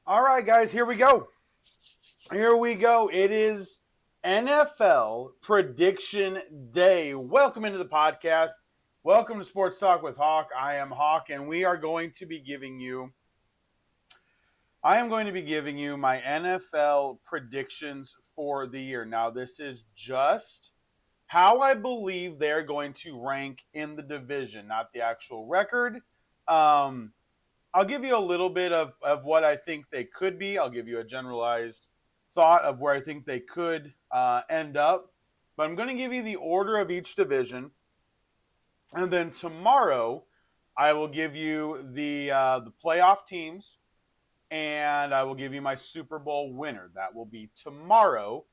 All right, guys, here we go. Here we go. It is NFL Prediction Day. Welcome into the podcast. Welcome to Sports Talk with Hawk. I am Hawk, and we are going to be giving you. I am going to be giving you my NFL predictions for the year. Now, this is just how I believe they're going to rank in the division, not the actual record. Um, I'll give you a little bit of what I think they could be. I'll give you a generalized thought of where I think they could end up. But I'm going to give you the order of each division. And then tomorrow, I will give you the playoff teams, and I will give you my Super Bowl winner. That will be tomorrow,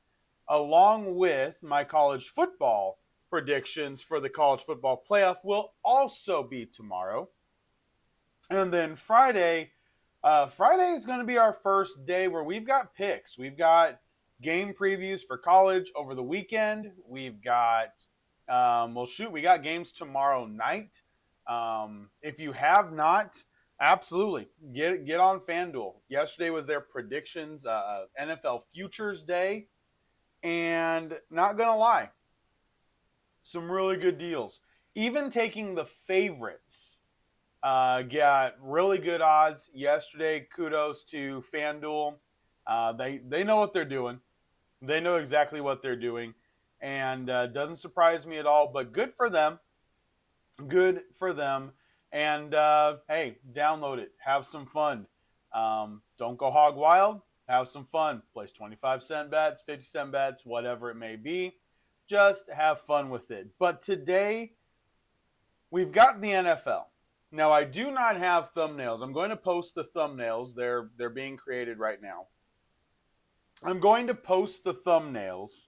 along with my college football predictions for the college football playoff will also be tomorrow. And then Friday is going to be our first day where we've got picks. We've got game previews for college over the weekend. We've got, we got games tomorrow night. If you have not, absolutely get on FanDuel. Yesterday was their predictions, NFL Futures Day, and not gonna lie, some really good deals. Even taking the favorites got really good odds yesterday. Kudos to FanDuel. They know what they're doing. They know exactly what they're doing, and doesn't surprise me at all. But good for them. Good for them. And hey, download it. Have some fun. Don't go hog wild. Have some fun. Place 25-cent bets, 50-cent bets, whatever it may be. Just have fun with it. But today, we've got the NFL. Now, I do not have thumbnails. I'm going to post the thumbnails. They're being created right now. I'm going to post the thumbnails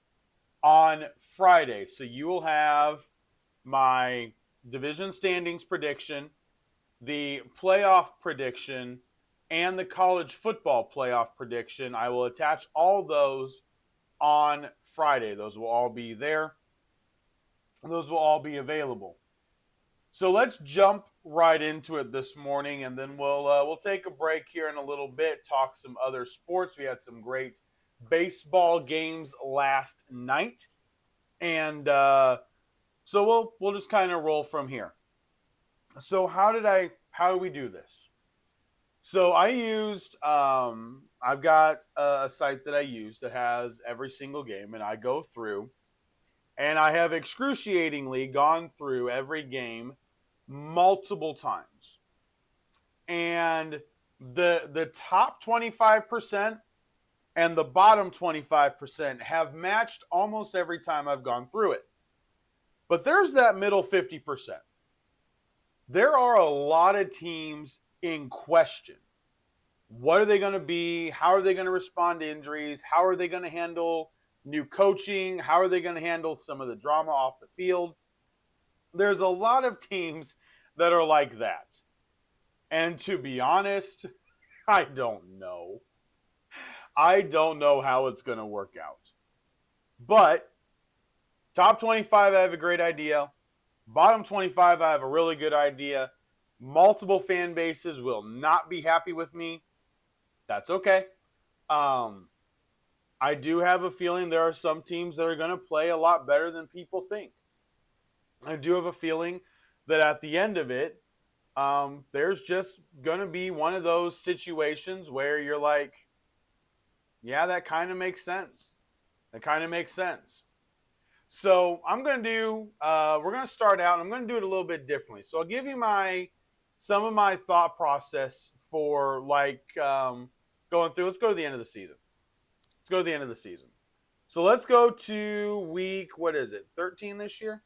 on Friday. So you will have my division standings prediction, the playoff prediction, and the college football playoff prediction. I will attach all those on Friday. Those will all be there. Those will all be available. So let's jump right into it this morning, and then we'll take a break here in a little bit, talk some other sports. We had some great baseball games last night, and so we'll just kind of roll from here. So how do we do this? So I used I've got a site that I use that has every single game, and I go through, and I have excruciatingly gone through every game multiple times. And the top 25% and the bottom 25% have matched almost every time I've gone through it. But there's that middle 50%. There are a lot of teams in question. What are they going to be? How are they going to respond to injuries? How are they going to handle new coaching? How are they going to handle some of the drama off the field? There's a lot of teams that are like that. And to be honest, I don't know. I don't know how it's going to work out. But top 25, I have a great idea. Bottom 25, I have a really good idea. Multiple fan bases will not be happy with me. That's okay. I do have a feeling there are some teams that are going to play a lot better than people think. I do have a feeling that at the end of it, there's just going to be one of those situations where you're like, yeah, that kind of makes sense. That kind of makes sense. So I'm going to do, we're going to start out, and I'm going to do it a little bit differently. So I'll give you some of my thought process for going through. Let's go to the end of the season. So let's go to week, what is it, 13 this year?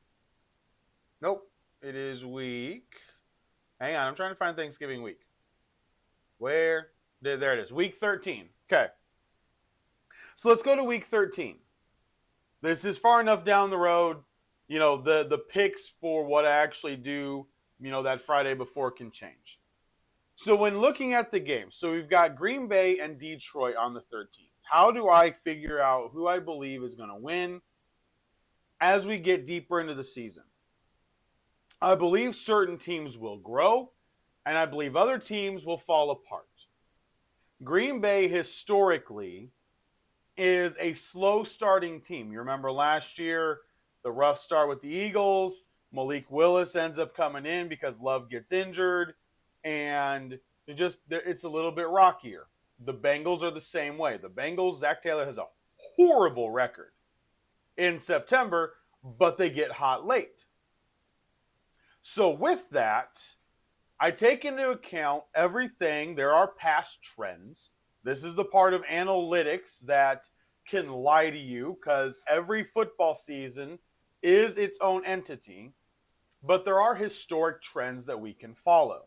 Nope. It is week. Hang on. I'm trying to find Thanksgiving week. There it is. Week 13. Okay. So let's go to week 13. This is far enough down the road. You know, the picks for what I actually do, that Friday before can change. So when looking at the game, so we've got Green Bay and Detroit on the 13th. How do I figure out who I believe is going to win as we get deeper into the season? I believe certain teams will grow, and I believe other teams will fall apart. Green Bay historically is a slow starting team. You remember last year, the rough start with the Eagles. Malik Willis ends up coming in because Love gets injured, and it's a little bit rockier. The Bengals are the same way. The Bengals, Zach Taylor has a horrible record in September, but they get hot late. So with that, I take into account everything. There are past trends. This is the part of analytics that can lie to you because every football season is its own entity, but there are historic trends that we can follow.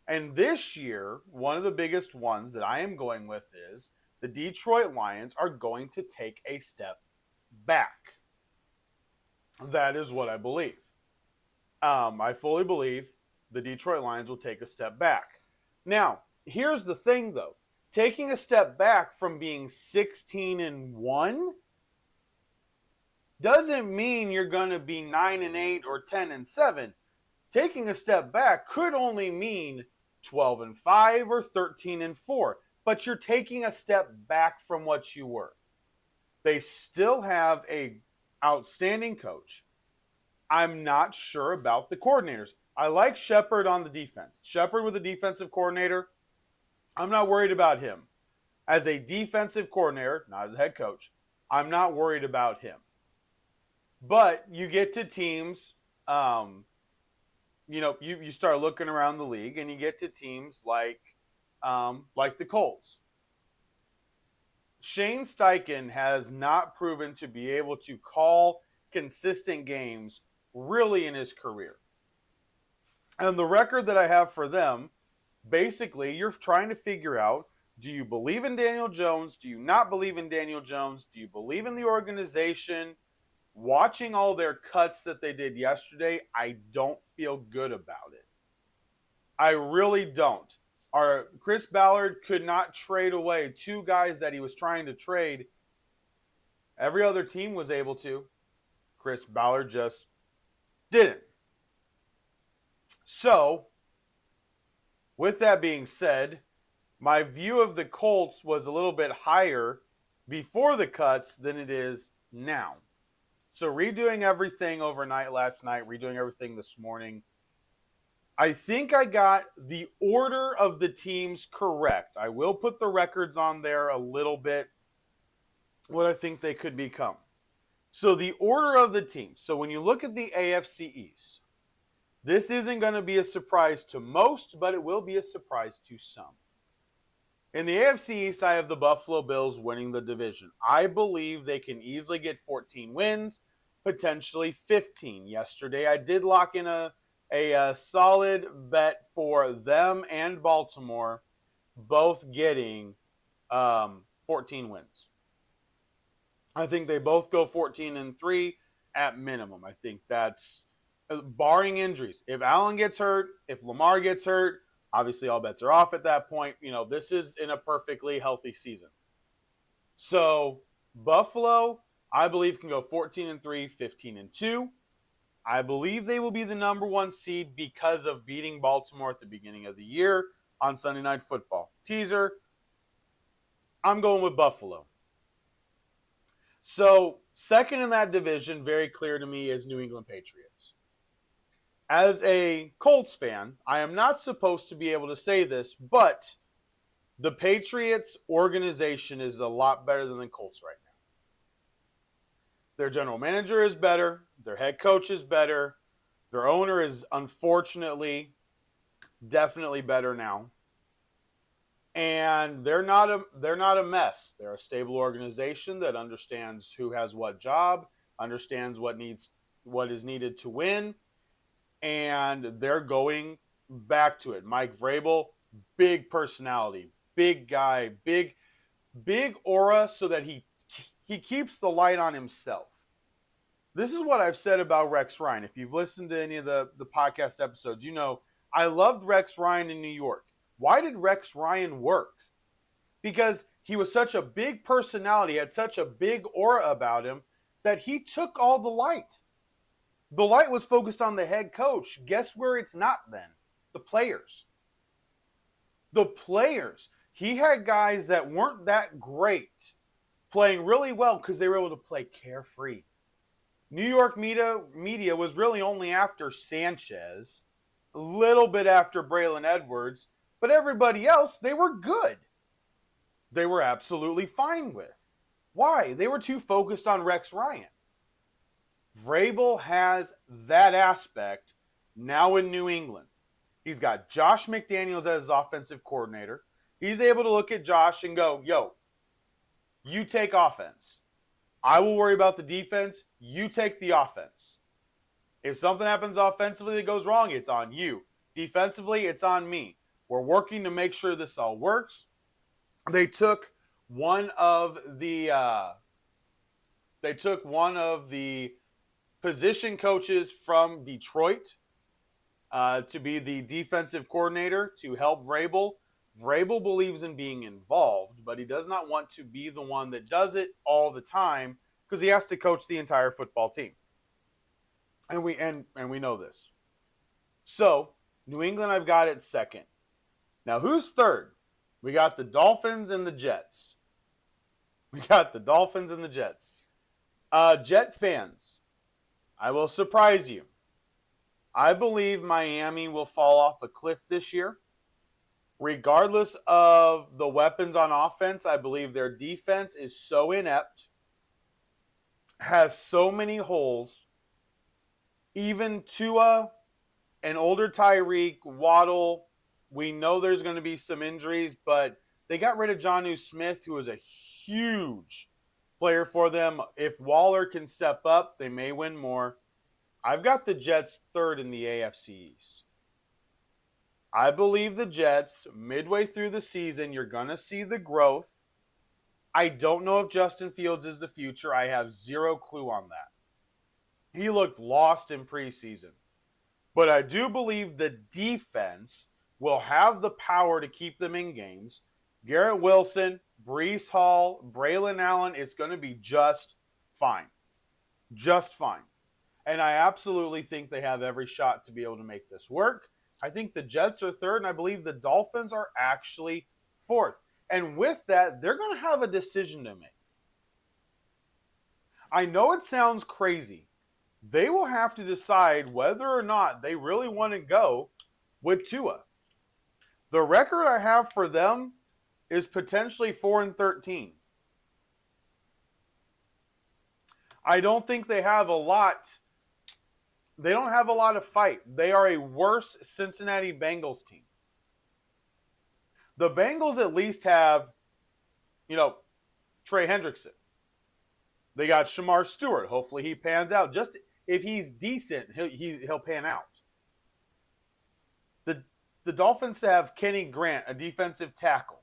And this year, one of the biggest ones that I am going with is the Detroit Lions are going to take a step back. That is what I believe. I fully believe the Detroit Lions will take a step back. Now, here's the thing, though. Taking a step back from being 16-1 doesn't mean you're going to be 9-8 or 10-7. Taking a step back could only mean 12-5 or 13-4, but you're taking a step back from what you were. They still have a outstanding coach. I'm not sure about the coordinators. I like Shepard on the defense. Shepard with a defensive coordinator. I'm not worried about him. As a defensive coordinator, not as a head coach, I'm not worried about him. But you get to teams, you start looking around the league and you get to teams like the Colts. Shane Steichen has not proven to be able to call consistent games really in his career. And the record that I have for them, basically, you're trying to figure out, do you believe in Daniel Jones? Do you not believe in Daniel Jones? Do you believe in the organization? Watching all their cuts that they did yesterday, I don't feel good about it. I really don't. Chris Ballard could not trade away two guys that he was trying to trade. Every other team was able to. Chris Ballard just didn't. So, with that being said, my view of the Colts was a little bit higher before the cuts than it is now. So redoing everything overnight last night, redoing everything this morning, I think I got the order of the teams correct. I will put the records on there a little bit, what I think they could become. So the order of the teams. So when you look at the AFC East, this isn't going to be a surprise to most, but it will be a surprise to some. In the AFC East, I have the Buffalo Bills winning the division. I believe they can easily get 14 wins, potentially 15. Yesterday, I did lock in a solid bet for them and Baltimore, both getting 14 wins. I think they both go 14-3 at minimum. I think that's barring injuries. If Allen gets hurt, if Lamar gets hurt, obviously all bets are off at that point. This is in a perfectly healthy season. So Buffalo, I believe, can go 14-3, 15-2. I believe they will be the number one seed because of beating Baltimore at the beginning of the year on Sunday Night Football. Teaser, I'm going with Buffalo. So second in that division, very clear to me, is New England Patriots. As a Colts fan, I am not supposed to be able to say this, but the Patriots organization is a lot better than the Colts right now. Their general manager is better. Their head coach is better. Their owner is, unfortunately, definitely better now. And they're not a mess. They're a stable organization that understands who has what job, understands what is needed to win, and they're going back to it. Mike Vrabel, big personality, big guy, big aura, so that he keeps the light on himself. This is what I've said about Rex Ryan. If you've listened to any of the podcast episodes, I loved Rex Ryan in New York. Why did Rex Ryan work? Because he was such a big personality, had such a big aura about him, that he took all the light. The light was focused on the head coach. Guess where it's not then? The players. The players. he had guys that weren't that great playing really well because they were able to play carefree. New York media was really only after Sanchez, a little bit after Braylon Edwards, but everybody else, they were good. They were absolutely fine with. Why? They were too focused on Rex Ryan. Vrabel has that aspect now in New England. He's got Josh McDaniels as his offensive coordinator. He's able to look at Josh and go, yo, you take offense. I will worry about the defense. You take the offense. If something happens offensively that goes wrong, it's on you. Defensively, it's on me. We're working to make sure this all works. They took one of the position coaches from Detroit to be the defensive coordinator to help Vrabel. Vrabel believes in being involved, but he does not want to be the one that does it all the time because he has to coach the entire football team. And we know this. So, New England, I've got it second. Now, who's third? We got the Dolphins and the Jets. Jet fans, I will surprise you. I believe Miami will fall off a cliff this year. Regardless of the weapons on offense, I believe their defense is so inept, has so many holes. Even Tua, an older Tyreek, Waddle, we know there's going to be some injuries, but they got rid of Jonnu Smith, who is a huge player for them. If Waller can step up, they may win more. I've got the Jets third in the AFC East. I believe the Jets, midway through the season, you're going to see the growth. I don't know if Justin Fields is the future. I have zero clue on that. He looked lost in preseason. But I do believe the defense will have the power to keep them in games. Garrett Wilson, Breece Hall, Braylon Allen, it's going to be just fine. Just fine. And I absolutely think they have every shot to be able to make this work. I think the Jets are third, and I believe the Dolphins are actually fourth. And with that, they're going to have a decision to make. I know it sounds crazy. They will have to decide whether or not they really want to go with Tua. The record I have for them is potentially 4-13. I don't think they have a lot. They don't have a lot of fight. They are a worse Cincinnati Bengals team. The Bengals at least have, Trey Hendrickson. They got Shamar Stewart. Hopefully he pans out. Just if he's decent, he'll pan out. The Dolphins have Kenny Grant, a defensive tackle.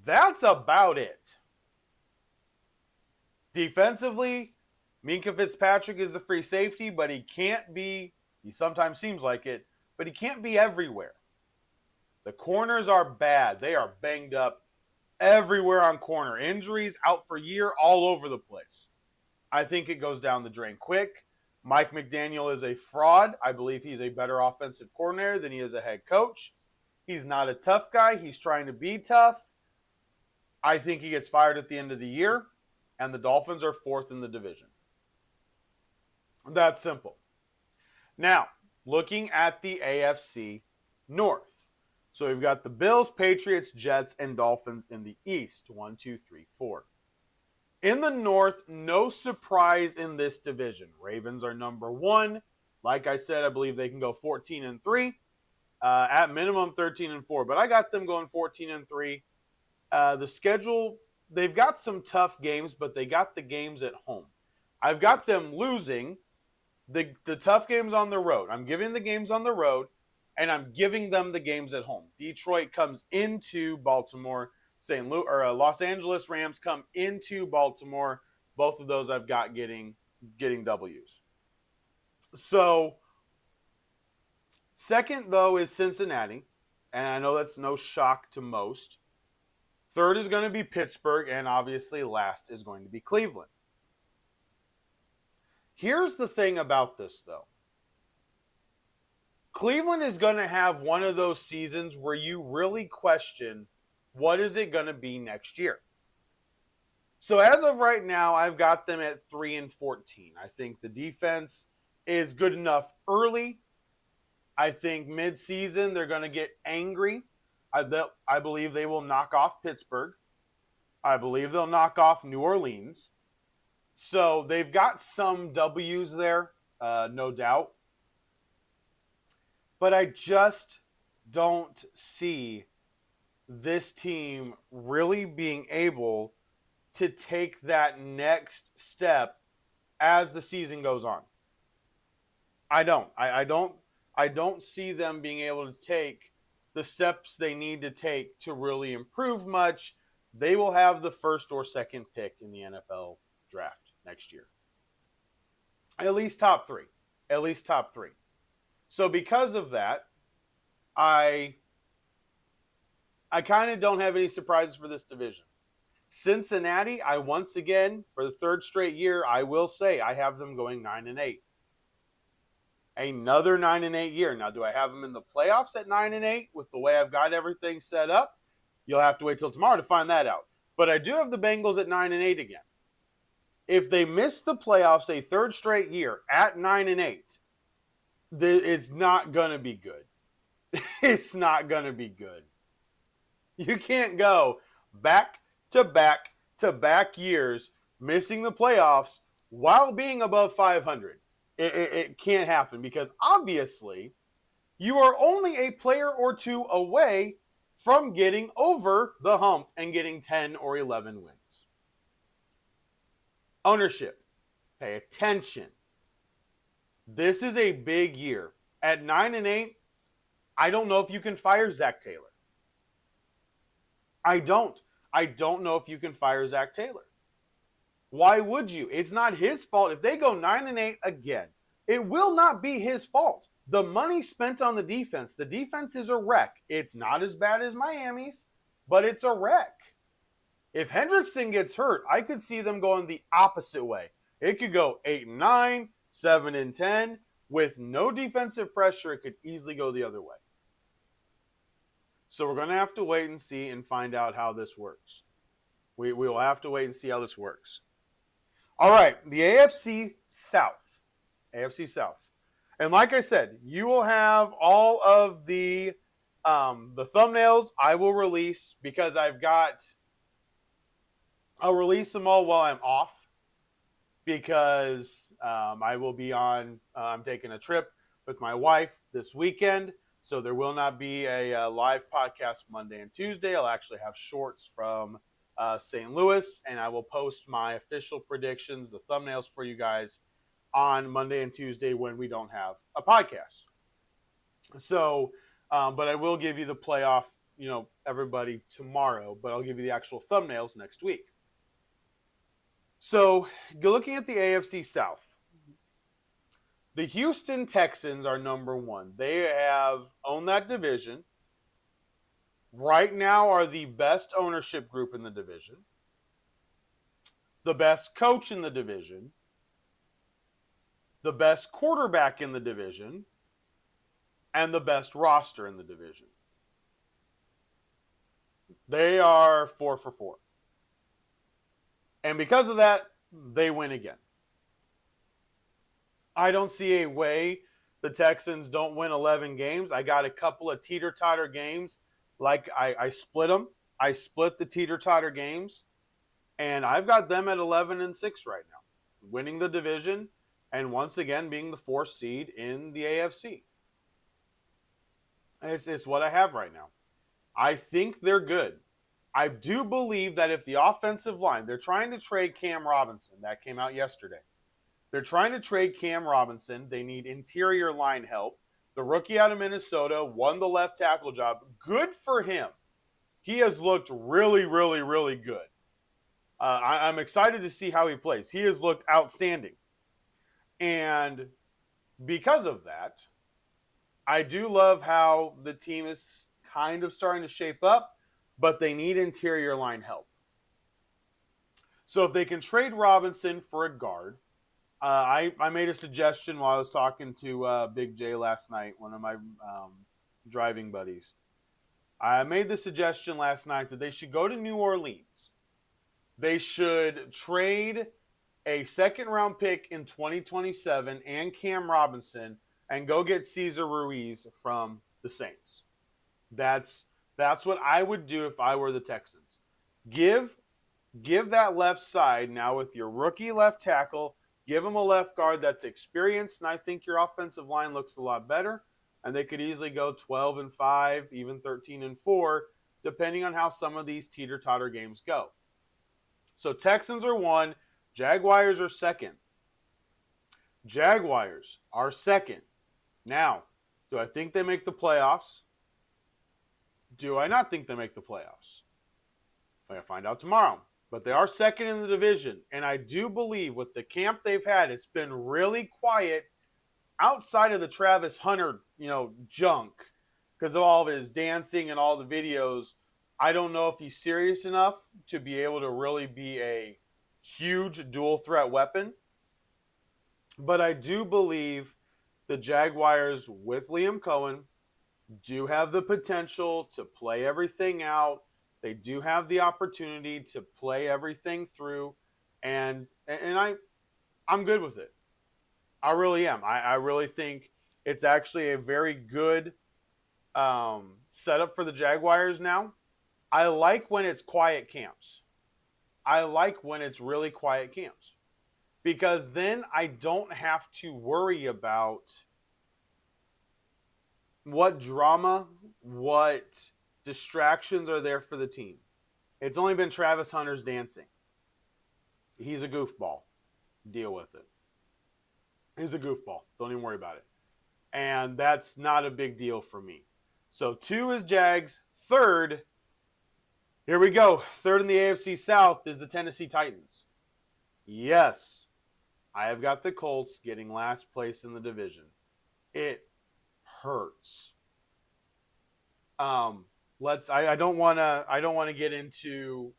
That's about it. Defensively, Minkah Fitzpatrick is the free safety, but he sometimes seems like it, but he can't be everywhere. The corners are bad. They are banged up everywhere on corner. Injuries, out for a year, all over the place. I think it goes down the drain quick. Mike McDaniel is a fraud. I believe he's a better offensive coordinator than he is a head coach. He's not a tough guy. He's trying to be tough. I think he gets fired at the end of the year, and the Dolphins are fourth in the division. That's simple. Now, looking at the AFC North. So we've got the Bills, Patriots, Jets, and Dolphins in the East. 1, 2, 3, 4. In the North, no surprise in this division. Ravens are number one. Like I said, I believe they can go 14-3. At minimum 13-4. But I got them going 14-3. The schedule, they've got some tough games, but they got the games at home. I've got them losing the tough games on the road. I'm giving the games on the road, and I'm giving them the games at home. Detroit comes into Baltimore. Los Angeles Rams come into Baltimore. Both of those I've got getting W's. So, second, though, is Cincinnati. And I know that's no shock to most. Third is going to be Pittsburgh. And obviously last is going to be Cleveland. Here's the thing about this, though. Cleveland is going to have one of those seasons where you really question What is it going to be next year? So as of right now, I've got them at 3-14. I think the defense is good enough early. I think mid-season they're going to get angry. I believe they will knock off Pittsburgh. I believe they'll knock off New Orleans. So they've got some W's there, no doubt. But I just don't see this team really being able to take that next step as the season goes on. I don't see them being able to take the steps they need to take to really improve much. They will have the first or second pick in the NFL draft next year. At least top three. So because of that, I kind of don't have any surprises for this division. Cincinnati, I once again, for the third straight year, I will say I have them going 9-8. Another 9-8 year. Now, do I have them in the playoffs at 9-8 with the way I've got everything set up? You'll have to wait till tomorrow to find that out. But I do have the Bengals at 9-8 again. If they miss the playoffs a third straight year at 9-8, it's not going to be good. It's not going to be good. You can't go back to back years missing the playoffs while being above 500. It can't happen because obviously you are only a player or two away from getting over the hump and getting 10 or 11 wins. Ownership. Pay attention. This is a big year. At 9-8, I don't know if you can fire Zach Taylor. I don't know if you can fire Zach Taylor. Why would you? It's not his fault. If they go 9-8 again, it will not be his fault. The money spent on the defense is a wreck. It's not as bad as Miami's, but it's a wreck. If Hendrickson gets hurt, I could see them going the opposite way. It could go 8-9, 7-10. With no defensive pressure, it could easily go the other way. So we're going to have to wait and see and find out how this works. We will have to wait and see how this works. All right, the AFC South. And like I said, you will have all of the thumbnails I will release because I'll release them all while I'm off because I will be I'm taking a trip with my wife this weekend. So there will not be a live podcast Monday and Tuesday. I'll actually have shorts from St. Louis, and I will post my official predictions, the thumbnails for you guys on Monday and Tuesday when we don't have a podcast. So, but I will give you the playoff, everybody tomorrow, but I'll give you the actual thumbnails next week. So, looking at the AFC South, the Houston Texans are number one. They have owned that division. Right now are the best ownership group in the division, the best coach in the division, the best quarterback in the division, and the best roster in the division. They are 4 for 4. And because of that, they win again. I don't see a way the Texans don't win 11 games. I got a couple of teeter-totter games. Like I split them. I split the teeter-totter games. And I've got them at 11-6 right now. Winning the division and once again being the 4th seed in the AFC. It's what I have right now. I think they're good. I do believe that if the offensive line, they're trying to trade Cam Robinson. That came out yesterday. They're trying to trade Cam Robinson. They need interior line help. The rookie out of Minnesota won the left tackle job. Good for him. He has looked really, really, really good. I'm excited to see how he plays. He has looked outstanding. And because of that, I do love how the team is kind of starting to shape up, but they need interior line help. So if they can trade Robinson for a guard, I made a suggestion while I was talking to Big J last night, one of my driving buddies. I made the suggestion last night that they should go to New Orleans. They should trade a second round pick in 2027 and Cam Robinson and go get Cesar Ruiz from the Saints. That's what I would do if I were the Texans. Give that left side now with your rookie left tackle. Give him a left guard that's experienced, and I think your offensive line looks a lot better. And they could easily go 12-5, even 13-4, depending on how some of these teeter-totter games go. So Texans are 1, Jaguars are 2nd. Jaguars are 2nd. Now, do I think they make the playoffs? Do I not think they make the playoffs? I'm going to find out tomorrow. But they are 2nd in the division. And I do believe with the camp they've had, it's been really quiet outside of the Travis Hunter, junk because of all of his dancing and all the videos. I don't know if he's serious enough to be able to really be a huge dual threat weapon. But I do believe the Jaguars with Liam Cohen do have the potential to play everything out. They do have the opportunity to play everything through, and I'm good with it. I really am. I really think it's actually a very good setup for the Jaguars now. I like when it's quiet camps. I like when it's really quiet camps because then I don't have to worry about what drama, what distractions are there for the team. It's only been Travis Hunter's dancing. He's a goofball. Deal with it. He's a goofball. Don't even worry about it. And that's not a big deal for me. So 2 is Jags. 3rd, here we go. 3rd in the AFC South is the Tennessee Titans. Yes, I have got the Colts getting last place in the division. It hurts. I don't want to get into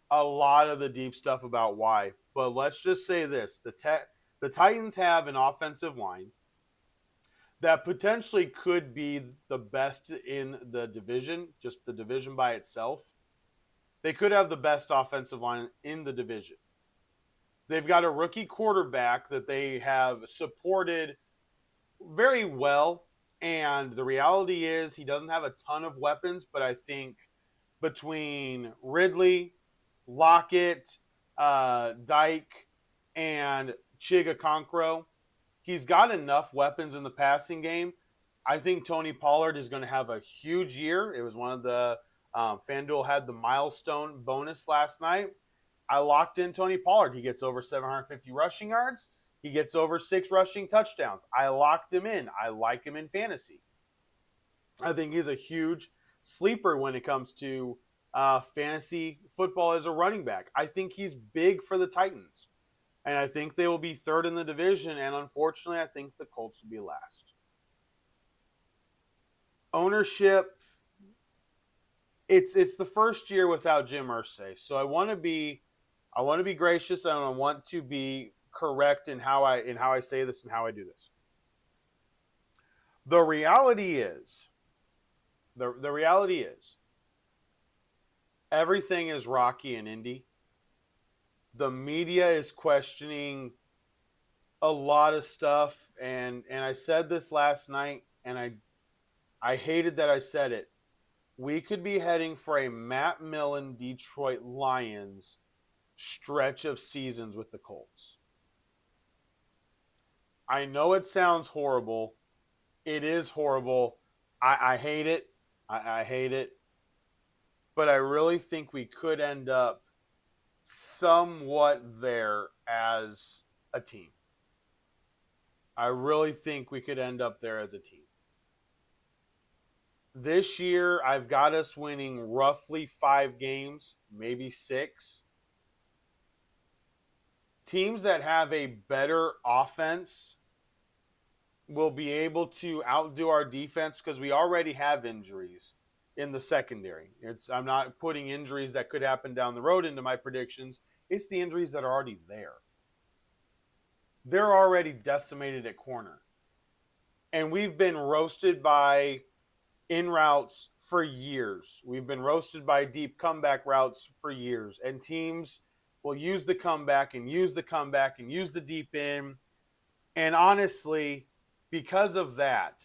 a lot of the deep stuff about why, but let's just say this: the Titans have an offensive line that potentially could be the best in the division, just the division by itself. They could have the best offensive line in the division. They've got a rookie quarterback that they have supported very well, and the reality is he doesn't have a ton of weapons, but I think between Ridley, Lockett, Dyke, and Chigakonkro, he's got enough weapons in the passing game. I think Tony Pollard is going to have a huge year. It was one of the FanDuel had the milestone bonus last night. I locked in Tony Pollard. He gets over 750 rushing yards. He gets over 6 rushing touchdowns. I locked him in. I like him in fantasy. I think he's a huge sleeper when it comes to fantasy football as a running back. I think he's big for the Titans. And I think they will be 3rd in the division. And unfortunately, I think the Colts will be last. Ownership, it's the first year without Jim Irsay. So I want to be gracious, and I want to be correct in how I say this and how I do this. The reality is everything is rocky in Indy. The media is questioning a lot of stuff, and I said this last night, and I hated that I said it. We could be heading for a Matt Millen Detroit Lions stretch of seasons with the Colts. I know it sounds horrible. It is horrible. I hate it. I hate it. But I really think we could end up somewhat there as a team. I really think we could end up there as a team. This year, I've got us winning roughly 5 games, maybe 6. Teams that have a better offense will be able to outdo our defense because we already have injuries in the secondary. I'm not putting injuries that could happen down the road into my predictions. It's the injuries that are already there. They're already decimated at corner. And we've been roasted by in routes for years. We've been roasted by deep comeback routes for years. And teams will use the comeback and use the comeback and use the deep in. And honestly, because of that,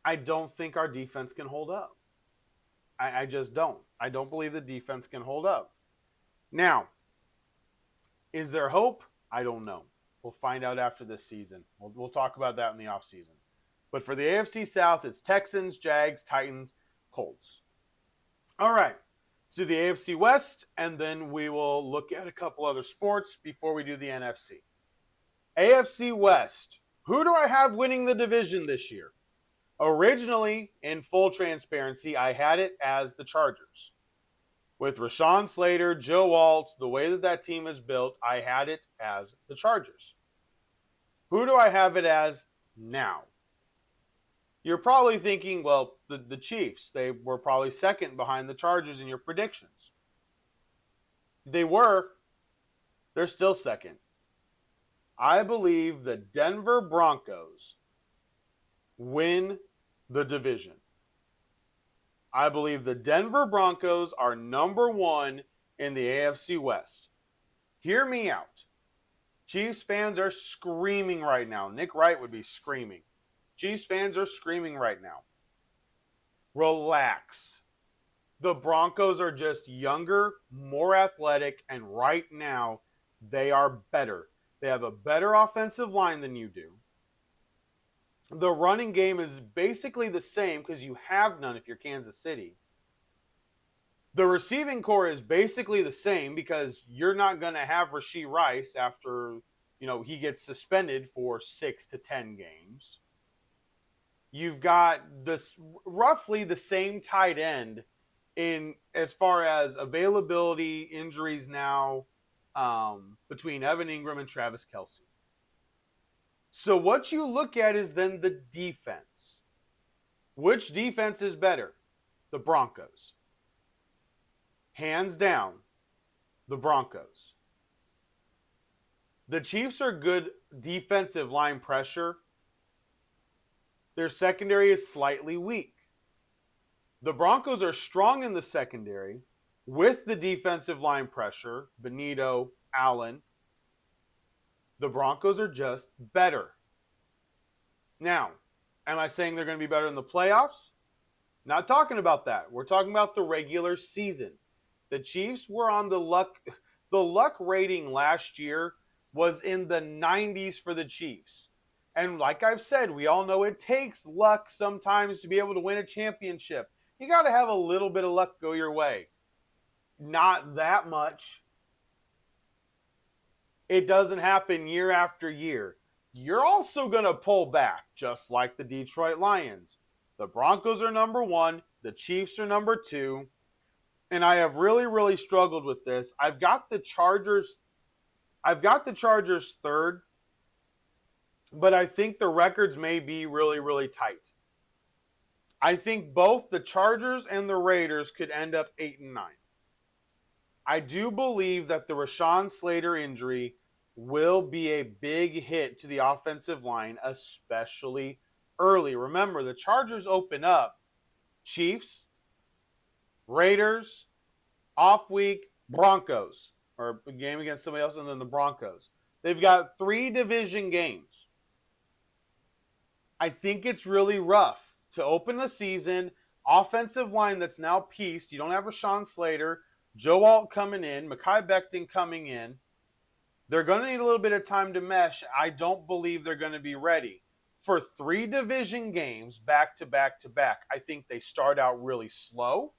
I don't think our defense can hold up. I just don't. I don't believe the defense can hold up. Now, is there hope? I don't know. We'll find out after this season. We'll talk about that in the offseason. But for the AFC South, it's Texans, Jags, Titans, Colts. All right. So the AFC West, and then we will look at a couple other sports before we do the NFC. AFC West. Who do I have winning the division this year? Originally, in full transparency, I had it as the Chargers. With Rashawn Slater, Joe Alt, the way that team is built, I had it as the Chargers. Who do I have it as now? You're probably thinking, well, the Chiefs. They were probably second behind the Chargers in your predictions. They were. They're still second. I believe the Denver Broncos win the division. I believe the Denver Broncos are number one in the AFC West. Hear me out. Chiefs fans are screaming right now. Nick Wright would be screaming. Chiefs fans are screaming right now. Relax. The Broncos are just younger, more athletic, and right now they are better. They have a better offensive line than you do. The running game is basically the same because you have none if you're Kansas City. The receiving core is basically the same because you're not going to have Rashee Rice after, he gets suspended for 6 to 10 games. You've got this roughly the same tight end in as far as availability, injuries now between Evan Ingram and Travis Kelce. So what you look at is then the defense. Which defense is better? The Broncos. Hands down, the Broncos. The Chiefs are good defensive line pressure. Their secondary is slightly weak. The Broncos are strong in the secondary with the defensive line pressure, Benito, Allen. The Broncos are just better. Now, am I saying they're going to be better in the playoffs? Not talking about that. We're talking about the regular season. The Chiefs were on the luck rating last year was in the 90s for the Chiefs. And like I've said, we all know it takes luck sometimes to be able to win a championship. You got to have a little bit of luck go your way. Not that much. It doesn't happen year after year. You're also going to pull back, just like the Detroit Lions. The Broncos are number one. The Chiefs are number two. And I have really, really struggled with this. I've got the Chargers third, but I think the records may be really, really tight. I think both the Chargers and the Raiders could end up 8-9. I do believe that the Rashawn Slater injury will be a big hit to the offensive line, especially early. Remember, the Chargers open up Chiefs, Raiders, off week, Broncos, or a game against somebody else, and then the Broncos. They've got 3 division games. I think it's really rough to open the season, offensive line that's now pieced. You don't have Rashawn Slater, Joe Alt coming in, Mekhi Becton coming in. They're going to need a little bit of time to mesh. I don't believe they're going to be ready. For 3 division games back to back to back, I think they start out really slow,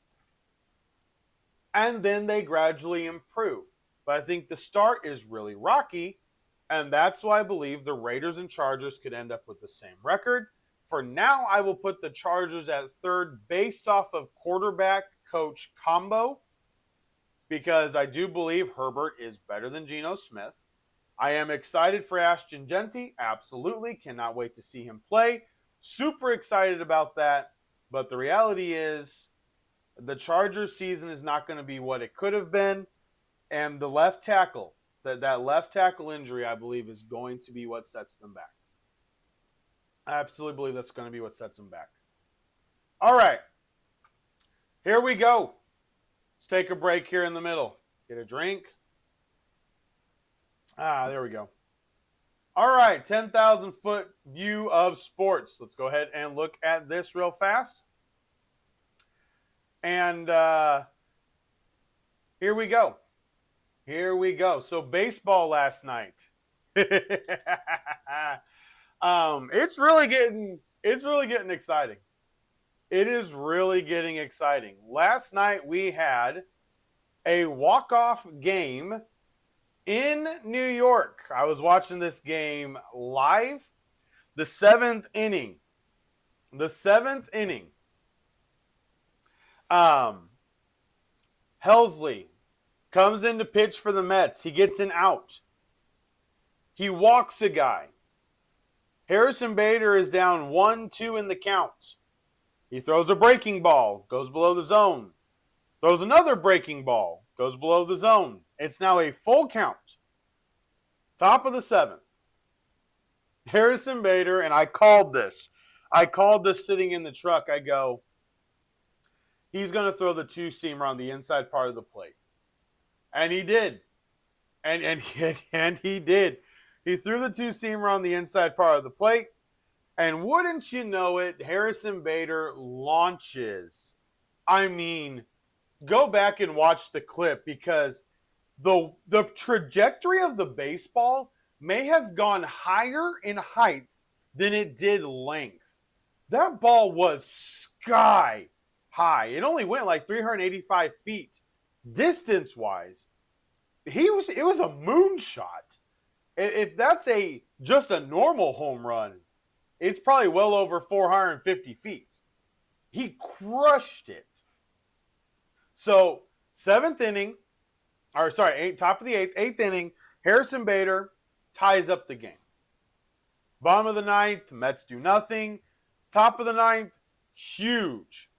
and then they gradually improve. But I think the start is really rocky, and that's why I believe the Raiders and Chargers could end up with the same record. For now, I will put the Chargers at third based off of quarterback-coach combo, because I do believe Herbert is better than Geno Smith. I am excited for Ashton Jeanty. Absolutely. Cannot wait to see him play. Super excited about that. But the reality is the Chargers season is not going to be what it could have been. And the left tackle, that left tackle injury, I believe, is going to be what sets them back. I absolutely believe that's going to be what sets them back. All right. Here we go. Let's take a break here in the middle. Get a drink. There we go. All right, 10,000 foot view of sports. Let's go ahead and look at this real fast. And here we go. Here we go. So baseball last night. It's really getting exciting. It is really getting exciting. Last night we had a walk-off game in New York. I was watching this game live. The seventh inning. Helsley comes in to pitch for the Mets. He gets an out. He walks a guy. Harrison Bader is down 1-2 in the count. He throws a breaking ball, goes below the zone. Throws another breaking ball, goes below the zone. It's now a full count. Top of the seventh. Harrison Bader, and I called this. Sitting in the truck. I go, he's going to throw the two-seamer on the inside part of the plate. And he did. And he did. He threw the two-seamer on the inside part of the plate. And wouldn't you know it, Harrison Bader launches. I mean, go back and watch the clip because the trajectory of the baseball may have gone higher in height than it did length. That ball was sky high. It only went like 385 feet. Distance-wise, it was a moonshot. If that's just a normal home run, it's probably well over 450 feet. He crushed it. So, top of the eighth inning, Harrison Bader ties up the game. Bottom of the ninth, Mets do nothing. Top of the ninth, huge.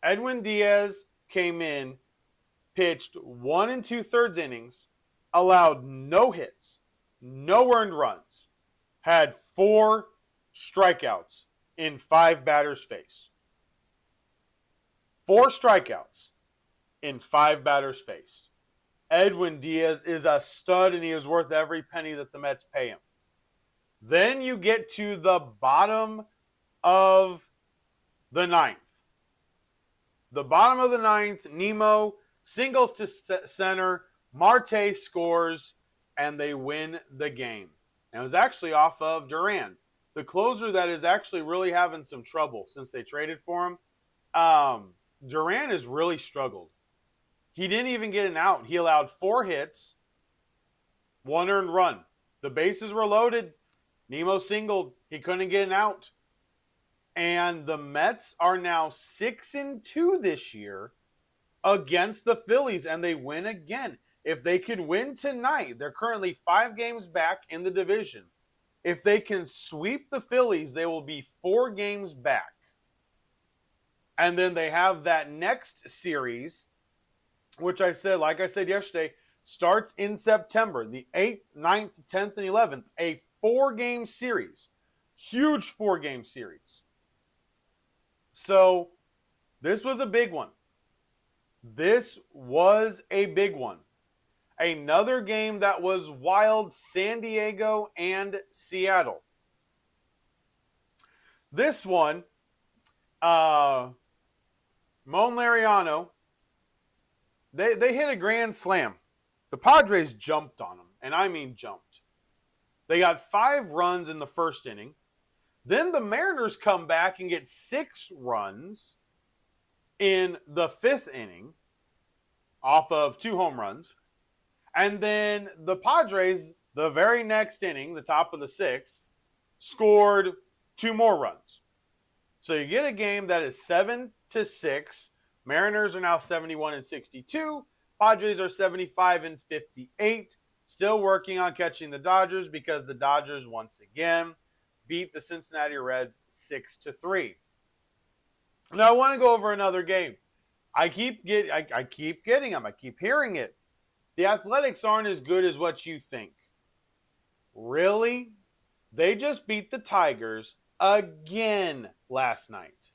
Edwin Diaz came in, pitched 1 2/3 innings, allowed no hits, no earned runs, had 4 strikeouts in 5 batters faced. 4 strikeouts in 5 batters faced. Edwin Diaz is a stud, and he is worth every penny that the Mets pay him. Then you get to the bottom of the ninth. The bottom of the ninth, Nemo singles to center, Marte scores, and they win the game. And it was actually off of Duran, the closer that is actually really having some trouble since they traded for him. Duran has really struggled. He didn't even get an out. He allowed 4 hits, 1 earned run. The bases were loaded. Nemo singled. He couldn't get an out. And the Mets are now 6-2 this year against the Phillies, and they win again. If they can win tonight, they're currently 5 games back in the division. If they can sweep the Phillies, they will be 4 games back. And then they have that next series, which like I said yesterday, starts in September. The 8th, 9th, 10th, and 11th. A 4-game series. Huge 4-game series. So, this was a big one. Another game that was wild, San Diego and Seattle. This one, Mon Mariano, they hit a grand slam. The Padres jumped on them, and I mean jumped. They got 5 runs in the first inning. Then the Mariners come back and get 6 runs in the 5th inning off of 2 home runs. And then the Padres, the very next inning, the top of the 6th, scored 2 more runs. So you get a game that is 7-6. Mariners are now 71-62. Padres are 75-58. Still working on catching the Dodgers because the Dodgers once again beat the Cincinnati Reds 6-3. Now I want to go over another game. I keep getting them. I keep hearing it. The Athletics aren't as good as what you think. Really? They just beat the Tigers again last night.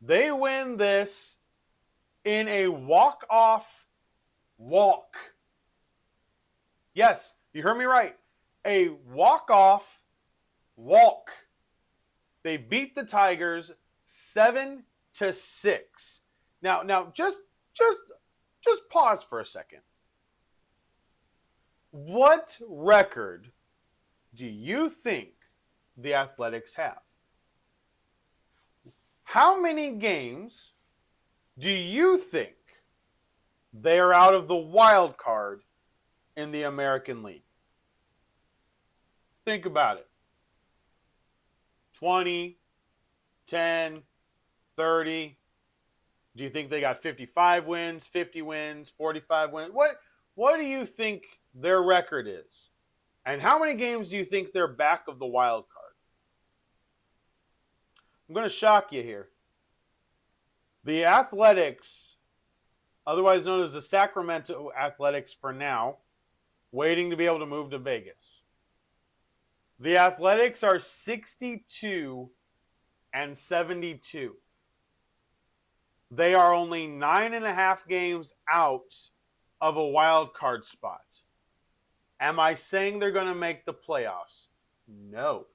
They win this in a walk-off walk. Yes, you heard me right. A walk-off walk. They beat the Tigers 7-6. Now just pause for a second. What record do you think the Athletics have? How many games do you think they are out of the wild card in the American League? Think about it. 20, 10, 30. Do you think they got 55 wins, 50 wins, 45 wins? What do you think their record is? And how many games do you think they're back of the wild card? I'm going to shock you here. The Athletics, otherwise known as the Sacramento Athletics for now, waiting to be able to move to Vegas. The Athletics are 62-72. They are only 9.5 games out of a wild card spot. Am I saying they're going to make the playoffs? No.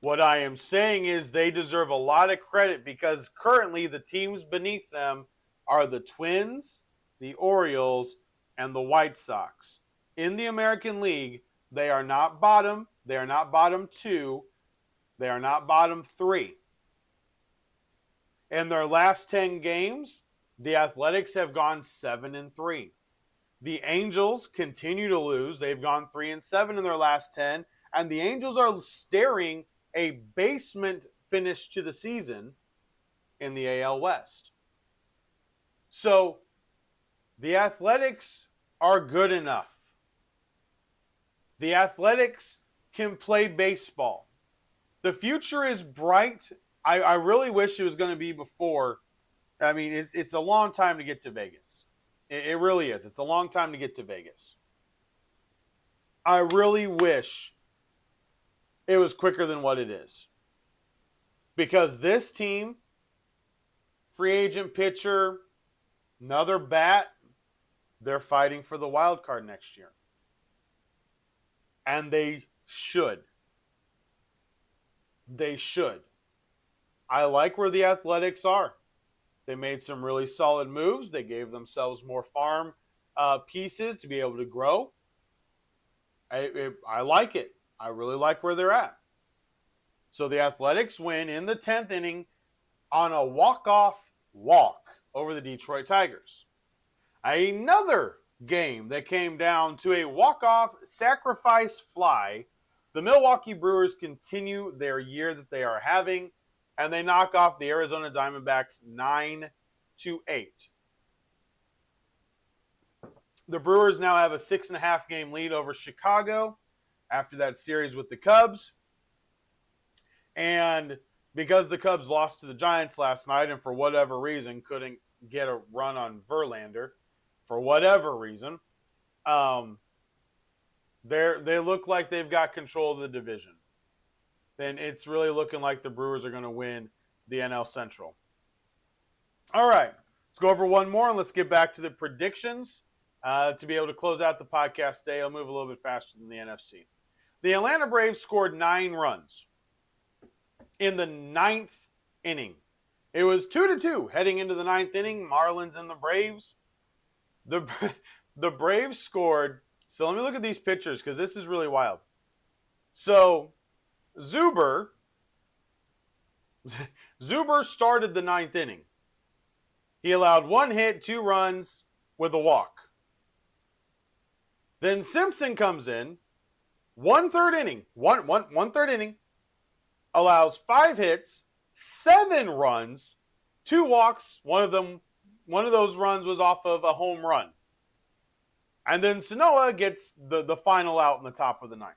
What I am saying is they deserve a lot of credit because currently the teams beneath them are the Twins, the Orioles, and the White Sox. In the American League, they are not bottom. They are not bottom 2. They are not bottom 3. In their last 10 games, the Athletics have gone 7-3. The Angels continue to lose. They've gone 3-7 in their last 10. And the Angels are staring a basement finish to the season in the AL West. So the Athletics are good enough. The Athletics can play baseball. The future is bright. I really wish it was going to be before. I mean, it's a long time to get to Vegas. It really is. It's a long time to get to Vegas. I really wish it was quicker than what it is. Because this team, free agent pitcher, another bat, they're fighting for the wild card next year. And they should. They should. I like where the Athletics are. They made some really solid moves. They gave themselves more farm pieces to be able to grow. I like it. I really like where they're at. So the Athletics win in the 10th inning on a walk-off walk over the Detroit Tigers. Another game that came down to a walk-off sacrifice fly. The Milwaukee Brewers continue their year that they are having, and they knock off the Arizona Diamondbacks 9-8. The Brewers now have a 6.5 game lead over Chicago after that series with the Cubs. And because the Cubs lost to the Giants last night and for whatever reason couldn't get a run on Verlander, for whatever reason, they look like they've got control of the division. Then it's really looking like the Brewers are going to win the NL Central. All right, let's go over one more and let's get back to the predictions to be able to close out the podcast today. I'll move a little bit faster than the NFC. The Atlanta Braves scored 9 runs in the 9th inning. It was 2-2 heading into the 9th inning. Marlins and the Braves. The Braves scored. So let me look at these pictures because this is really wild. So Zuber started the 9th inning. He allowed 1 hit, 2 runs with a walk. Then Simpson comes in, 1/3 inning, one third inning, allows 5 hits, 7 runs, 2 walks. One of those runs was off of a home run. And then Sanoa gets the final out in the top of the 9th.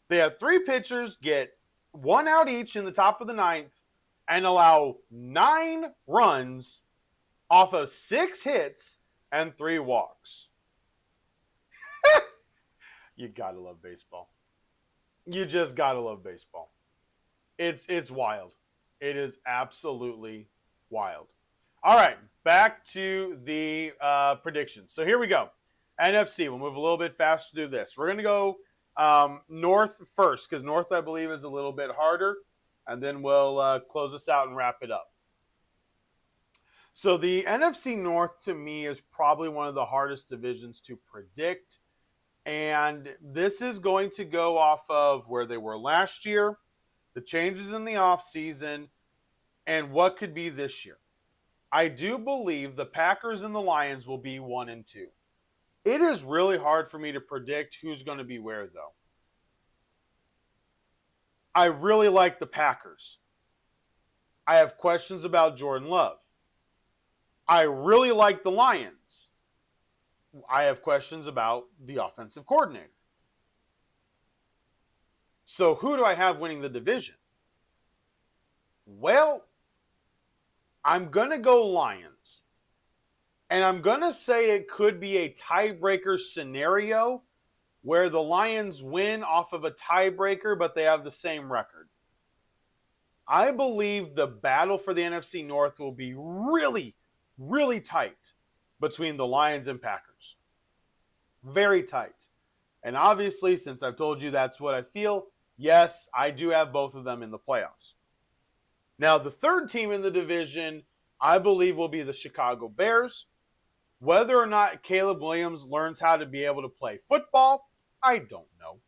They have 3 pitchers get 1 out each in the top of the 9th and allow 9 runs off of 6 hits and 3 walks. You gotta love baseball. You just gotta love baseball. It's wild. It is absolutely wild. All right, back to the predictions. So here we go. NFC. We'll move a little bit faster through this. We're gonna go North first because North, I believe, is a little bit harder, and then we'll close this out and wrap it up. So the NFC North to me is probably one of the hardest divisions to predict. And this is going to go off of where they were last year, the changes in the offseason, and what could be this year. I do believe the Packers and the Lions will be 1 and 2. It is really hard for me to predict who's going to be where, though. I really like the Packers. I have questions about Jordan Love. I really like the Lions. I have questions about the offensive coordinator. So who do I have winning the division? Well, I'm going to go Lions. And I'm going to say it could be a tiebreaker scenario where the Lions win off of a tiebreaker, but they have the same record. I believe the battle for the NFC North will be really, really tight between the Lions and Packers. Very tight. And obviously, since I've told you that's what I feel, yes, I do have both of them in the playoffs. Now, the third team in the division, I believe, will be the Chicago Bears. Whether or not Caleb Williams learns how to be able to play football, I don't know.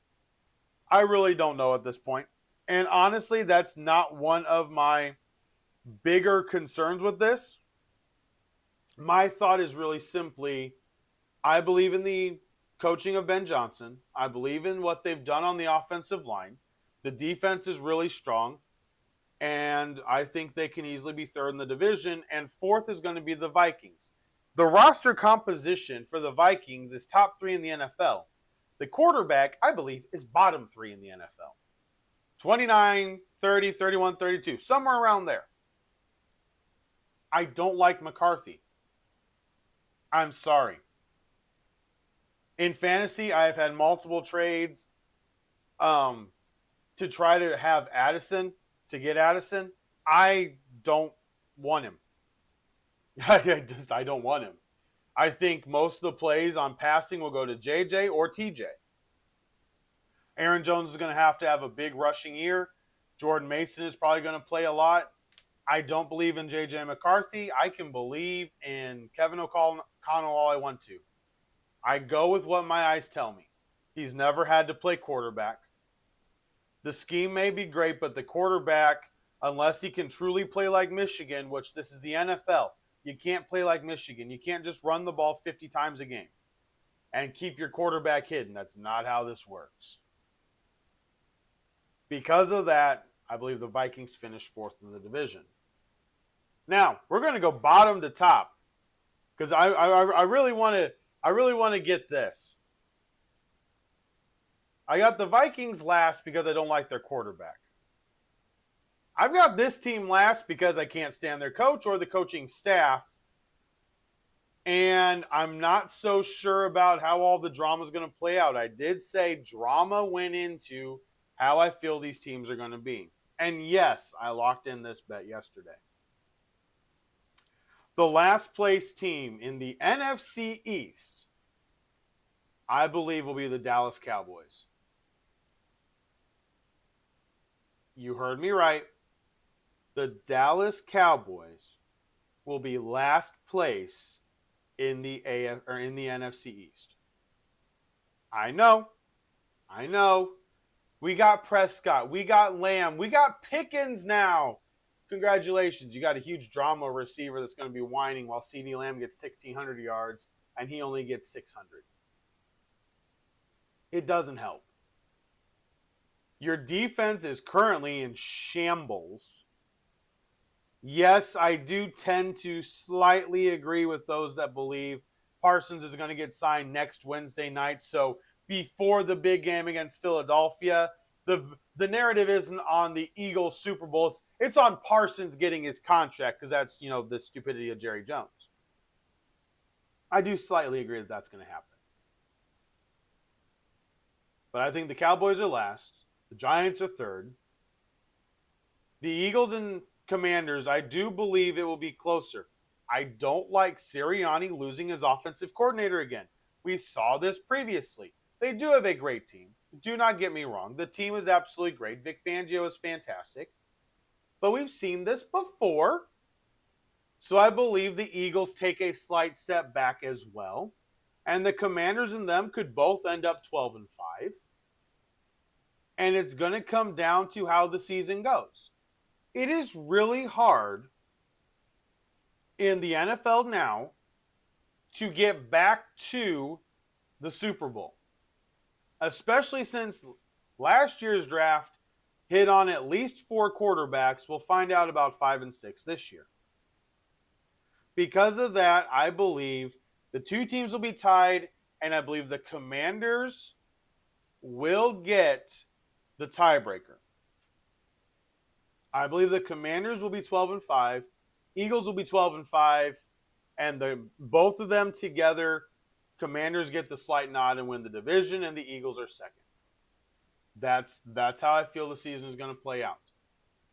I really don't know at this point. And honestly, that's not one of my bigger concerns with this. My thought is really simply, I believe in the coaching of Ben Johnson. I believe in what they've done on the offensive line. The defense is really strong. And I think they can easily be third in the division. And fourth is going to be the Vikings. The roster composition for the Vikings is top 3 in the NFL. The quarterback, I believe, is bottom 3 in the NFL. 29, 30, 31, 32, somewhere around there. I don't like McCarthy. I'm sorry. In fantasy, I've had multiple trades to try to have Addison, to get Addison. I don't want him. I don't want him. I think most of the plays on passing will go to JJ or TJ. Aaron Jones is going to have a big rushing year. Jordan Mason is probably going to play a lot. I don't believe in JJ McCarthy. I can believe in Kevin O'Connell all I want to. I go with what my eyes tell me. He's never had to play quarterback. The scheme may be great, but the quarterback, unless he can truly play like Michigan, which this is the NFL, you can't play like Michigan. You can't just run the ball 50 times a game and keep your quarterback hidden. That's not how this works. Because of that, I believe the Vikings finished fourth in the division. Now, we're going to go bottom to top because I really want to get this. I got the Vikings last because I don't like their quarterback. I've got this team last because I can't stand their coach or the coaching staff. And I'm not so sure about how all the drama is going to play out. I did say drama went into how I feel these teams are going to be. And yes, I locked in this bet yesterday. The last place team in the NFC East, I believe, will be the Dallas Cowboys. You heard me right. The Dallas Cowboys will be last place in the NFC East. I know. We got Prescott. We got Lamb. We got Pickens now. Congratulations. You got a huge drama receiver that's going to be whining while CeeDee Lamb gets 1,600 yards and he only gets 600. It doesn't help. Your defense is currently in shambles. Yes, I do tend to slightly agree with those that believe Parsons is going to get signed next Wednesday night. So before the big game against Philadelphia, the narrative isn't on the Eagles Super Bowl. It's on Parsons getting his contract because that's, the stupidity of Jerry Jones. I do slightly agree that that's going to happen. But I think the Cowboys are last. The Giants are third. The Eagles and Commanders, I do believe it will be closer. I don't like Sirianni losing his offensive coordinator again. We saw this previously. They do have a great team. Do not get me wrong. The team is absolutely great. Vic Fangio is fantastic. But we've seen this before. So I believe the Eagles take a slight step back as well. And the Commanders and them could both end up 12-5. And it's going to come down to how the season goes. It is really hard in the NFL now to get back to the Super Bowl, especially since last year's draft hit on at least 4 quarterbacks. We'll find out about 5 and 6 this year. Because of that, I believe the two teams will be tied, and I believe the Commanders will get the tiebreaker. I believe the Commanders will be 12-5, Eagles will be 12-5, and both of them together, Commanders get the slight nod and win the division, and the Eagles are second. That's how I feel the season is going to play out.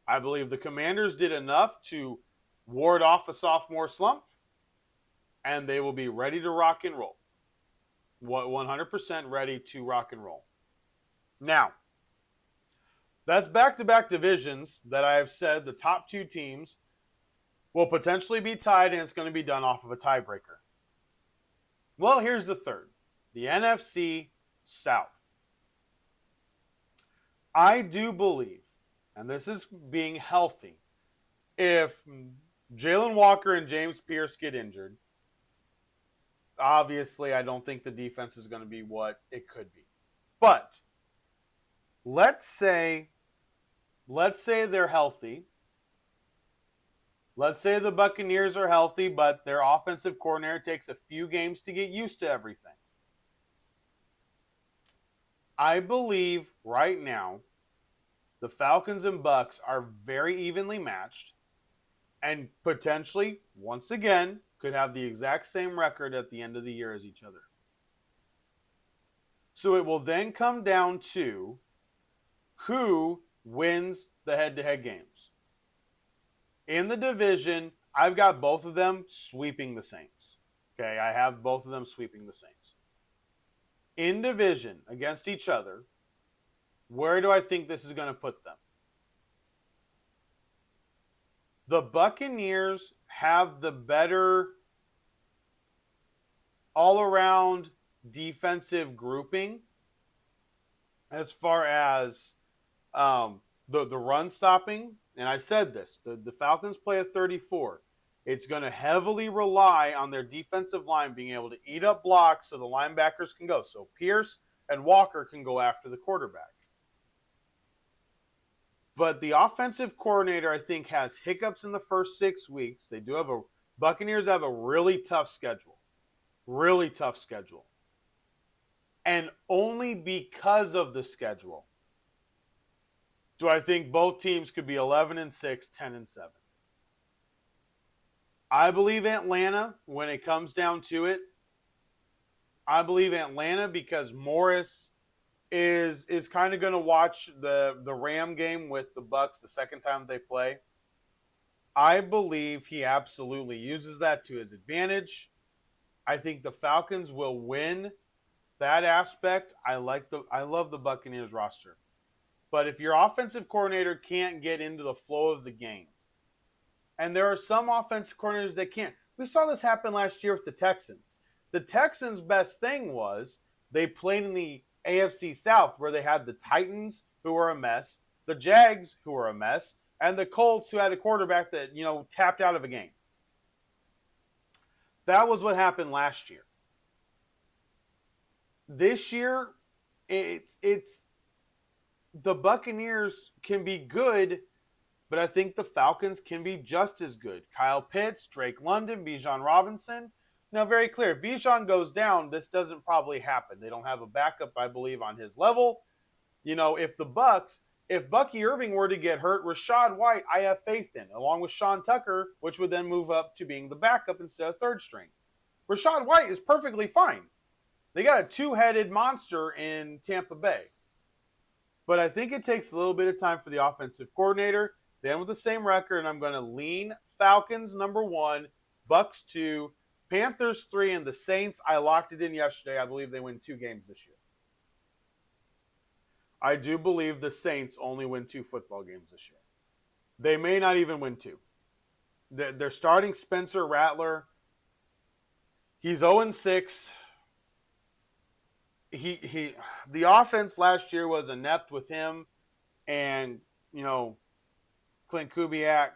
I believe the Commanders did enough to ward off a sophomore slump, and they will be ready to rock and roll. 100% ready to rock and roll. Now, that's back-to-back divisions that I have said the top 2 teams will potentially be tied, and it's going to be done off of a tiebreaker. Well, here's the third. The NFC South. I do believe, and this is being healthy, if Jalen Walker and James Pierce get injured, obviously I don't think the defense is going to be what it could be. But let's say they're healthy. Let's say the Buccaneers are healthy, but their offensive coordinator takes a few games to get used to everything. I believe right now the Falcons and Bucs are very evenly matched and potentially, once again, could have the exact same record at the end of the year as each other. So it will then come down to who wins the head-to-head games. In the division, I've got both of them sweeping the Saints. Okay, I have both of them sweeping the Saints. In division, against each other, where do I think this is going to put them? The Buccaneers have the better all-around defensive grouping as far as the run stopping. And I said this, the Falcons play a 34. It's going to heavily rely on their defensive line being able to eat up blocks so the linebackers can go. So Pierce and Walker can go after the quarterback. But the offensive coordinator, I think, has hiccups in the first 6 weeks. They do have Buccaneers have a really tough schedule. Really tough schedule. And only because of the schedule do I think both teams could be 11-6, 10-7. I believe Atlanta when it comes down to it. I believe Atlanta because Morris is kind of going to watch the Ram game with the Bucs the second time they play. I believe he absolutely uses that to his advantage. I think the Falcons will win that aspect. I love the Buccaneers roster. But if your offensive coordinator can't get into the flow of the game, and there are some offensive coordinators that can't. We saw this happen last year with the Texans. The Texans' best thing was they played in the AFC South where they had the Titans, who were a mess, the Jags, who were a mess, and the Colts, who had a quarterback that, tapped out of a game. That was what happened last year. This year, it's the Buccaneers can be good, but I think the Falcons can be just as good. Kyle Pitts, Drake London, Bijan Robinson. Now, very clear, if Bijan goes down, this doesn't probably happen. They don't have a backup, I believe, on his level. If Bucky Irving were to get hurt, Rachaad White, I have faith in, along with Sean Tucker, which would then move up to being the backup instead of third string. Rachaad White is perfectly fine. They got a two-headed monster in Tampa Bay. But I think it takes a little bit of time for the offensive coordinator. They end with the same record, and I'm going to lean Falcons number 1, Bucks 2, Panthers 3, and the Saints. I locked it in yesterday. I believe they win 2 games this year. I do believe the Saints only win 2 football games this year. They may not even win 2. They're starting Spencer Rattler. He's 0-6. The offense last year was inept with him and, Clint Kubiak.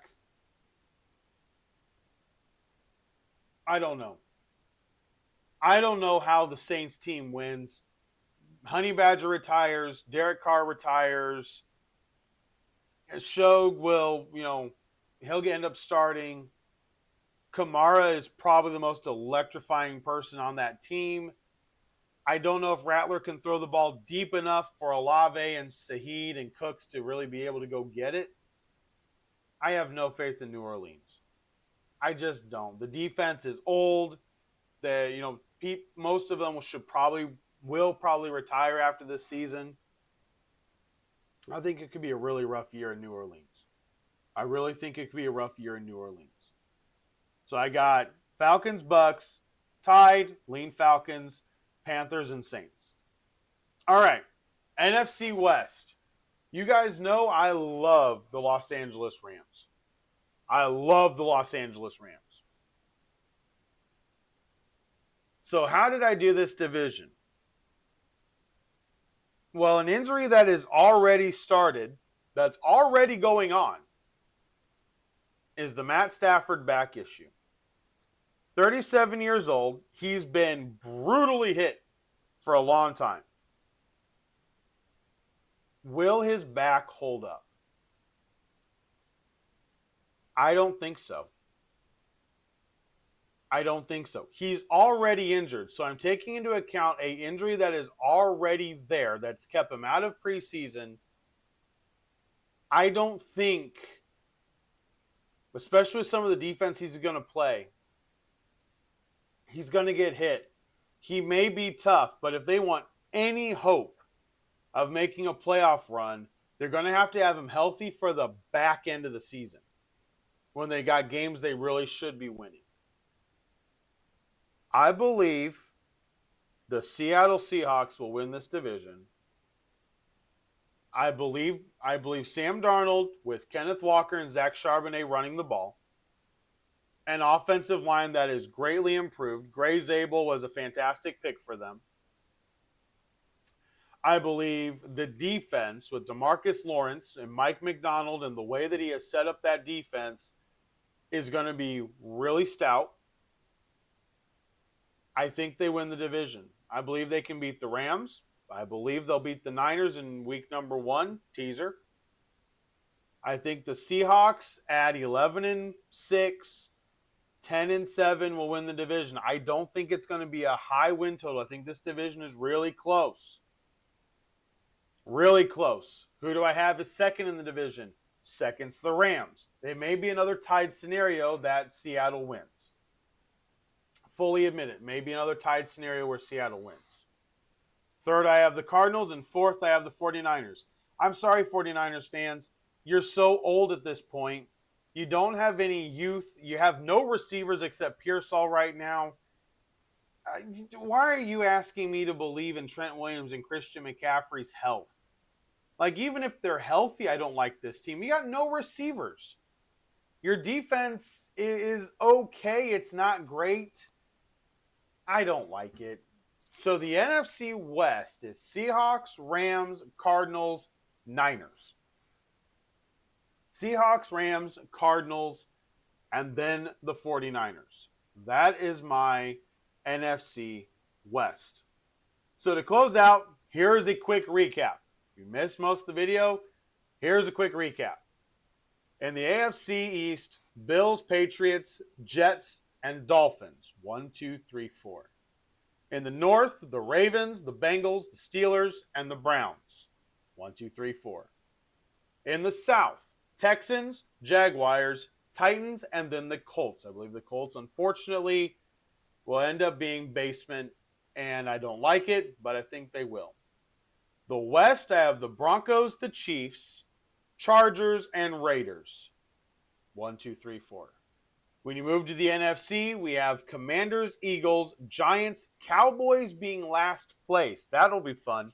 I don't know. I don't know how the Saints team wins. Honey Badger retires. Derek Carr retires. Shog will, he'll end up starting. Kamara is probably the most electrifying person on that team. I don't know if Rattler can throw the ball deep enough for Olave and Saheed and Cooks to really be able to go get it. I have no faith in New Orleans. I just don't. The defense is old. Most of them will probably retire after this season. I think it could be a really rough year in New Orleans. I really think it could be a rough year in New Orleans. So I got Falcons, Bucks, tied, lean Falcons, Panthers, and Saints. All right, NFC West. You guys know I love the Los Angeles Rams. So how did I do this division? Well, an injury that is already started, that's already going on, is the Matt Stafford back issue. 37 years old. He's been brutally hit for a long time. Will his back hold up? I don't think so. He's already injured, so I'm taking into account an injury that is already there, that's kept him out of preseason. I don't think, especially with some of the defense he's going to play, he's going to get hit. He may be tough, but if they want any hope of making a playoff run, they're going to have him healthy for the back end of the season when they got games they really should be winning. I believe the Seattle Seahawks will win this division. I believe Sam Darnold with Kenneth Walker and Zach Charbonnet running the ball. An offensive line that is greatly improved. Gray Zabel was a fantastic pick for them. I believe the defense with DeMarcus Lawrence and Mike McDonald and the way that he has set up that defense is going to be really stout. I think they win the division. I believe they can beat the Rams. I believe they'll beat the Niners in week number 1, teaser. I think the Seahawks at 11-6, 10-7 will win the division. I don't think it's going to be a high win total. I think this division is really close. Really close. Who do I have as second in the division? Second's the Rams. It may be another tied scenario that Seattle wins. Fully admit it. Maybe another tied scenario where Seattle wins. Third, I have the Cardinals, and fourth, I have the 49ers. I'm sorry, 49ers fans. You're so old at this point. You don't have any youth. You have no receivers except Pearsall right now. Why are you asking me to believe in Trent Williams and Christian McCaffrey's health? Like, even if they're healthy, I don't like this team. You got no receivers. Your defense is okay. It's not great. I don't like it. So the NFC West is Seahawks, Rams, Cardinals, Niners. Seahawks, Rams, Cardinals, and then the 49ers. That is my NFC West. So to close out, here is a quick recap. If you missed most of the video, here's a quick recap. In the AFC East, Bills, Patriots, Jets, and Dolphins. 1, 2, 3, 4. In the North, the Ravens, the Bengals, the Steelers, and the Browns. 1, 2, 3, 4. In the South, Texans, Jaguars, Titans, and then the Colts. I believe the Colts, unfortunately, will end up being basement, and I don't like it, but I think they will. The West, I have the Broncos, the Chiefs, Chargers, and Raiders. 1, 2, 3, 4. When you move to the NFC, we have Commanders, Eagles, Giants, Cowboys being last place. That'll be fun.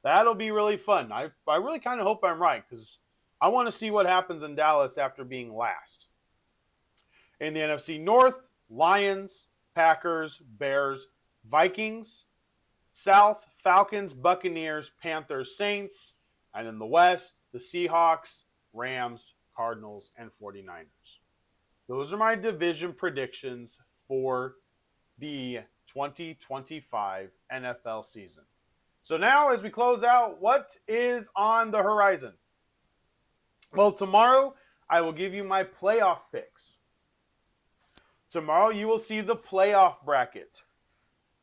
That'll be really fun. I really kind of hope I'm right because I want to see what happens in Dallas after being last. In the NFC North, Lions, Packers, Bears, Vikings. South, Falcons, Buccaneers, Panthers, Saints. And in the West, the Seahawks, Rams, Cardinals, and 49ers. Those are my division predictions for the 2025 NFL season. So now, as we close out, what is on the horizon? Well, tomorrow I will give you my playoff picks. Tomorrow you will see the playoff bracket.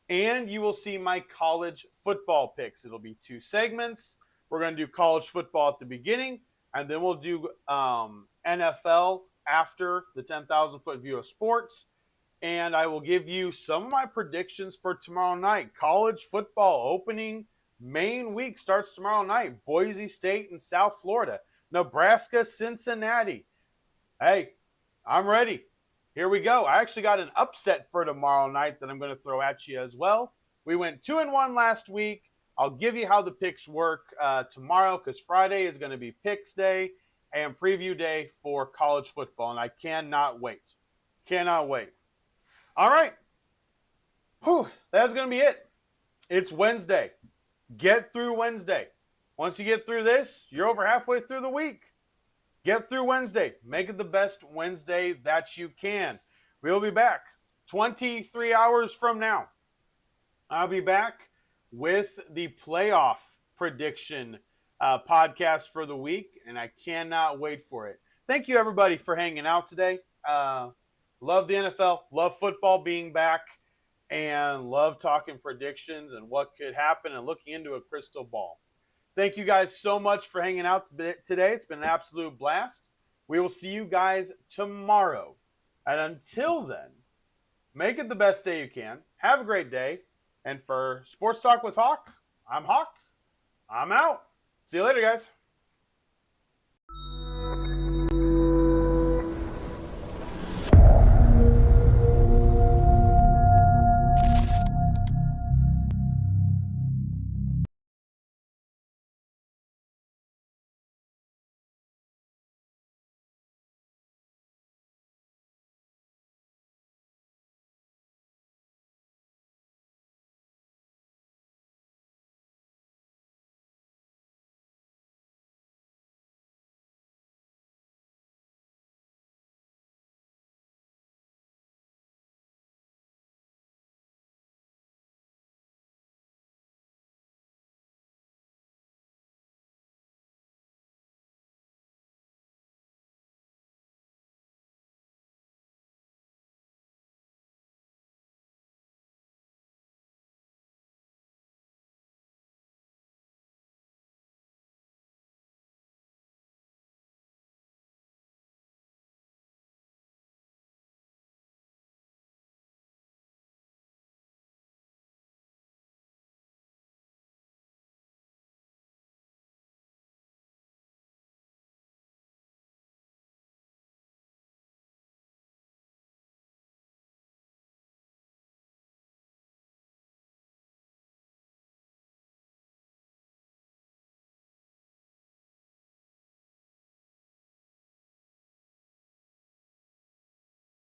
And you will see my college football picks. It'll be 2 segments. We're going to do college football at the beginning, and then we'll do NFL after the 10,000-foot view of sports. And I will give you some of my predictions for tomorrow night. College football opening main week starts tomorrow night. Boise State and South Florida. Nebraska, Cincinnati. Hey, I'm ready. Here we go. I actually got an upset for tomorrow night that I'm going to throw at you as well. We went 2-1 last week. I'll give you how the picks work tomorrow because Friday is going to be picks day and preview day for college football, and I cannot wait. Cannot wait. All right. Whew, that's going to be it. It's Wednesday. Get through Wednesday. Once you get through this, you're over halfway through the week. Get through Wednesday. Make it the best Wednesday that you can. We'll be back 23 hours from now. I'll be back with the playoff prediction podcast for the week, and I cannot wait for it. Thank you, everybody, for hanging out today. Love the NFL. Love football being back. And love talking predictions and what could happen and looking into a crystal ball. Thank you guys so much for hanging out today. It's been an absolute blast. We will see you guys tomorrow. And until then, make it the best day you can. Have a great day. And for Sports Talk with Hawk, I'm Hawk. I'm out. See you later, guys.